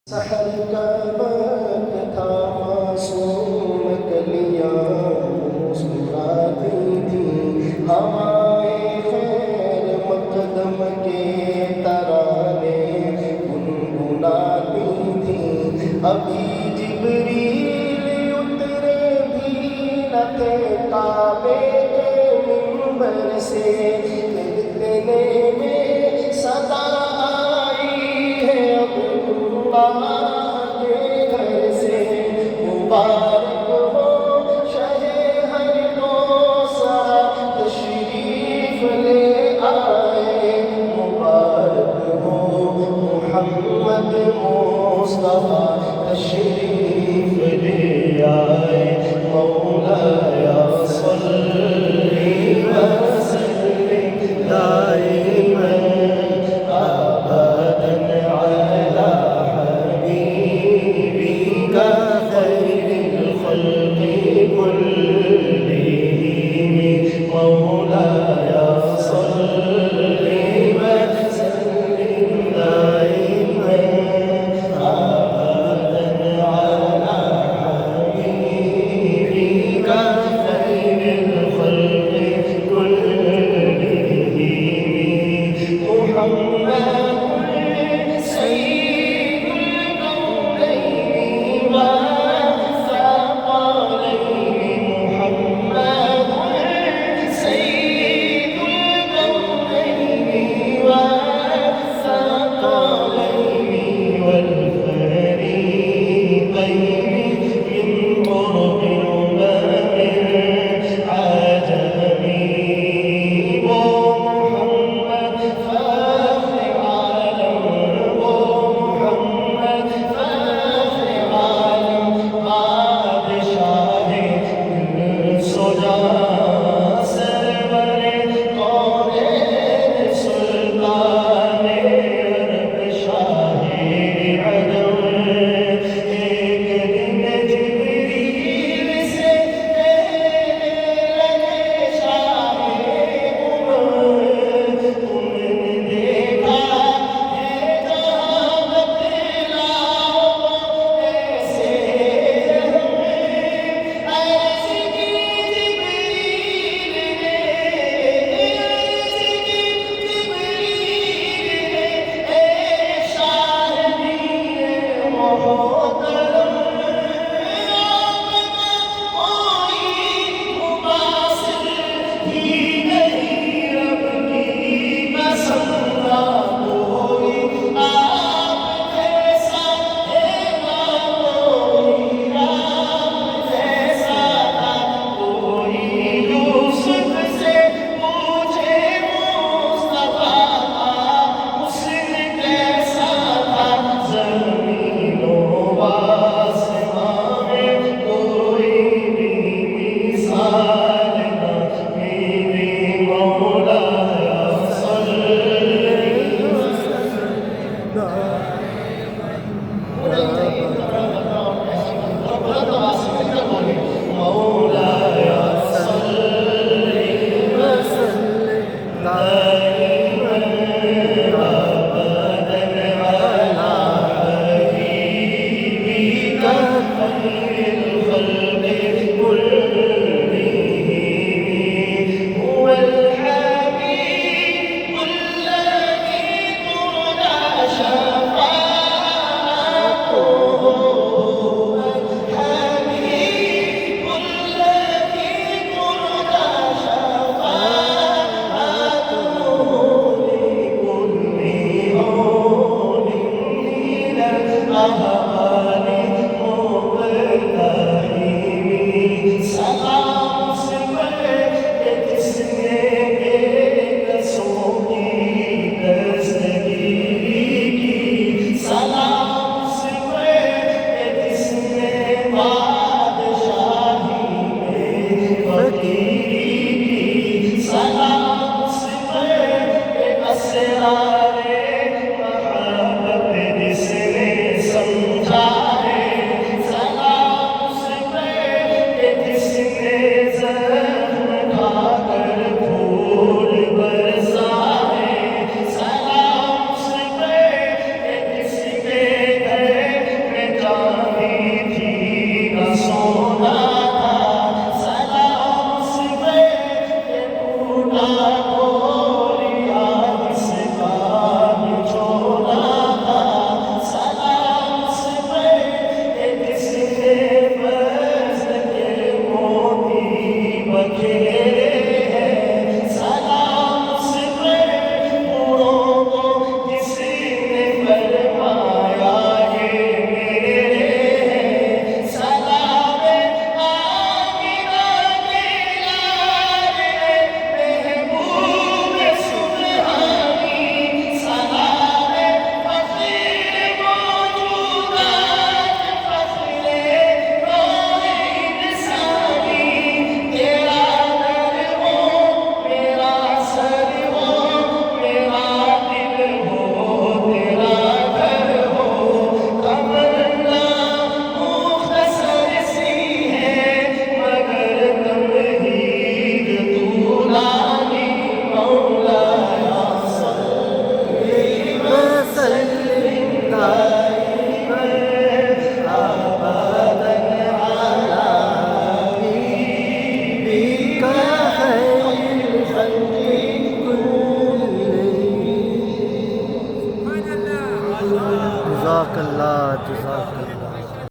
सहर का वक्त था मासूम कलियां मुस्कुराती थी हवाएं खैर मकदम के तराने गुनगुनाती थी। अभी जिब्रील उतरे भी न थे काबे के मिंबर से, इतने में सदा आई है अब्दुल्लाह के घर से। मुबारक हो शहे हर रोज़ा तशरीफ ले आए, मुबारक हो मोहम्मद मुस्तफा तशरीफ ले आए। मौलाया सल्ली व सल्लिम दाइमन अबदन अला हबीबिका खैरिल खल्क़ि कुल्लिहिम। मौलाया सल्ली व सल्लिम दाइमन अबदन अला हबीबिका खैरिल खल्क़ि कुल्लिहिम। मुहम्मद सय्यिदुल कौनैन व सक़लैन। मुहम्मद सय्यिदुल कौनैन व सक़लैन वल फरीक़ैन मिन ग़ुरबिन व मिन अजमी। वो मोहम्मद फ़ख्र आलम, वो मोहम्मद फ़ख्र आलम, बादशाहे सुजा सरवरे कौनैन सुल्ताने अरब शाहे अदम। एक दिन जिब्रील से कहने लगे शाहे उमर, तुमने देखा है जहाँ बतलाओ कैसे हमें। अर्ज़ की जिब्रील ने, अर्ज़ की जिब्रील ने, ए शाहदीए मोहतरम, आपका कोई मुबासिर ही नहीं, रब की कसम ना कोई आप जैसा है ना कोई आप जैसा था कोई। यूसुफ से पूछे मुस्तफा का हुस्न कैसा था, ज़मीनों व आसमां में कोई भी मिसाल ना मेरे मौलाया सल्ली व मौलाया सल्ली व सल्लिम दाइमन अबदन अला हबीबिका खैरिल खल्क़ि कुल्लिहिम। हुवल हबीबुल्लज़ी तुरजा शफ़ाअतुहु, हुवल हबीबुल्लज़ी तुरजा शफ़ाअतुहु लिकुल्ली हौलिन मिनल अहवाल